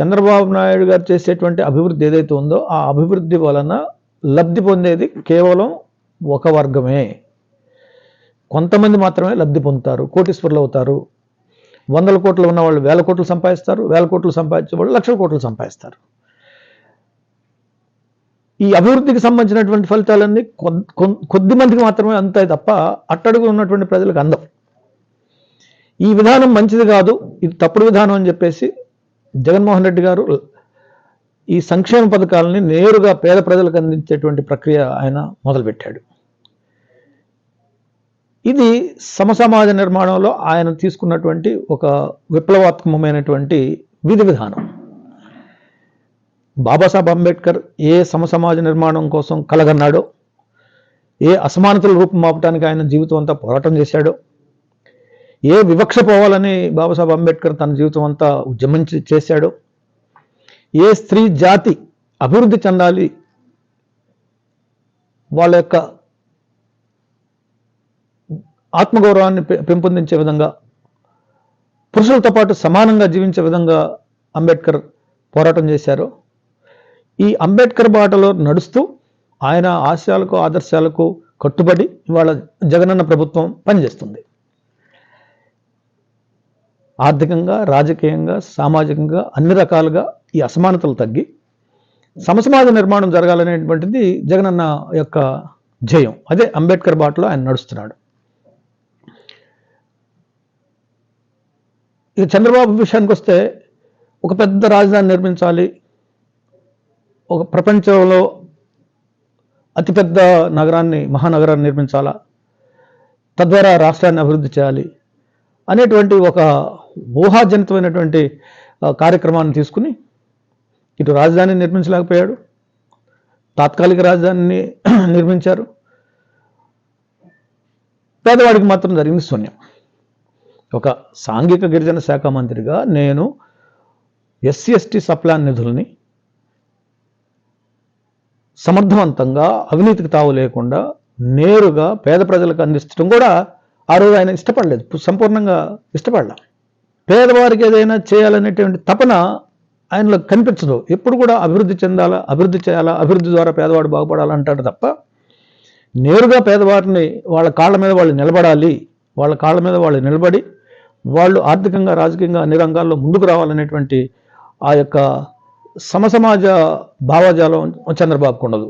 చంద్రబాబు నాయుడు గారు చేసేటువంటి అభివృద్ధి ఏదైతే ఉందో ఆ అభివృద్ధి వలన లబ్ధి పొందేది కేవలం ఒక వర్గమే. కొంతమంది మాత్రమే లబ్ధి పొందుతారు, కోటీశ్వరులు అవుతారు. 100 కోట్లు ఉన్న వాళ్ళు 1000 కోట్లు సంపాదిస్తారు, 1000 కోట్లు సంపాదించే వాళ్ళు లక్షల కోట్లు సంపాదిస్తారు. ఈ అభివృద్ధికి సంబంధించినటువంటి ఫలితాలన్నీ కొద్ది మందికి మాత్రమే అందుతాయి తప్ప అట్టడుగు ఉన్నటువంటి ప్రజలకు అందం. ఈ విధానం మంచిది కాదు, ఇది తప్పుడు విధానం అని చెప్పేసి జగన్మోహన్ రెడ్డి గారు ఈ సంక్షేమ పథకాలని నేరుగా పేద ప్రజలకు అందించేటువంటి ప్రక్రియ ఆయన మొదలుపెట్టాడు. ఇది సమసమాజ నిర్మాణంలో ఆయన తీసుకున్నటువంటి ఒక విప్లవాత్మకమైనటువంటి విధి విధానం. బాబాసాహెబ్ అంబేద్కర్ ఏ సమసమాజ నిర్మాణం కోసం కలగన్నాడో, ఏ అసమానతల రూపం మాపటానికి ఆయన జీవితం అంతా పోరాటం చేశాడో, ఏ వివక్ష పోవాలని బాబాసాహెబ్ అంబేద్కర్ తన జీవితం అంతా ఉద్యమించి చేశాడో, ఏ స్త్రీ జాతి అభివృద్ధి చెందాలి, వాళ్ళ యొక్క ఆత్మగౌరవాన్ని పెంపొందించే విధంగా, పురుషులతో పాటు సమానంగా జీవించే విధంగా అంబేద్కర్ పోరాటం చేశారో, ఈ అంబేద్కర్ బాటలో నడుస్తూ ఆయన ఆశయాలకు ఆదర్శాలకు కట్టుబడి ఇవాళ జగనన్న ప్రభుత్వం పనిచేస్తుంది. ఆర్థికంగా, రాజకీయంగా, సామాజికంగా అన్ని రకాలుగా ఈ అసమానతలు తగ్గి సమసమాజ నిర్మాణం జరగాలనేటువంటిది జగనన్న యొక్క ధ్యేయం. అదే అంబేద్కర్ బాటలో ఆయన నడుస్తున్నాడు. ఇక చంద్రబాబు విషయానికి వస్తే ఒక పెద్ద రాజధాని నిర్మించాలి, ఒక ప్రపంచంలో అతిపెద్ద నగరాన్ని, మహానగరాన్ని నిర్మించాలా, తద్వారా రాష్ట్రాన్ని అభివృద్ధి చేయాలి అనేటువంటి ఒక ఊహాజనితమైనటువంటి కార్యక్రమాన్ని తీసుకుని ఇటు రాజధాని నిర్మించలేకపోయాడు, తాత్కాలిక రాజధానిని నిర్మించారు. పేదవాడికి మాత్రం జరిగింది శూన్యం. ఒక సాంఘిక గిరిజన శాఖ మంత్రిగా నేను SC/ST సప్లాన్ నిధుల్ని సమర్థవంతంగా అవినీతికి తావు లేకుండా నేరుగా పేద ప్రజలకు అందించడం కూడా ఆ రోజు ఆయన ఇష్టపడలేదు, సంపూర్ణంగా ఇష్టపడలే. పేదవారికి ఏదైనా చేయాలనేటువంటి తపన ఆయనలో కనిపించదు. ఎప్పుడు కూడా అభివృద్ధి చెందాలా, అభివృద్ధి చేయాలా, అభివృద్ధి ద్వారా పేదవాడు బాగుపడాలంటాడు తప్ప నేరుగా పేదవారిని వాళ్ళ కాళ్ళ మీద వాళ్ళు నిలబడాలి, వాళ్ళ కాళ్ళ మీద వాళ్ళు నిలబడి వాళ్ళు ఆర్థికంగా, రాజకీయంగా అన్ని రంగాల్లో ముందుకు రావాలనేటువంటి ఆ యొక్క సమసమాజ భావజాలం చంద్రబాబుకు ఉండదు.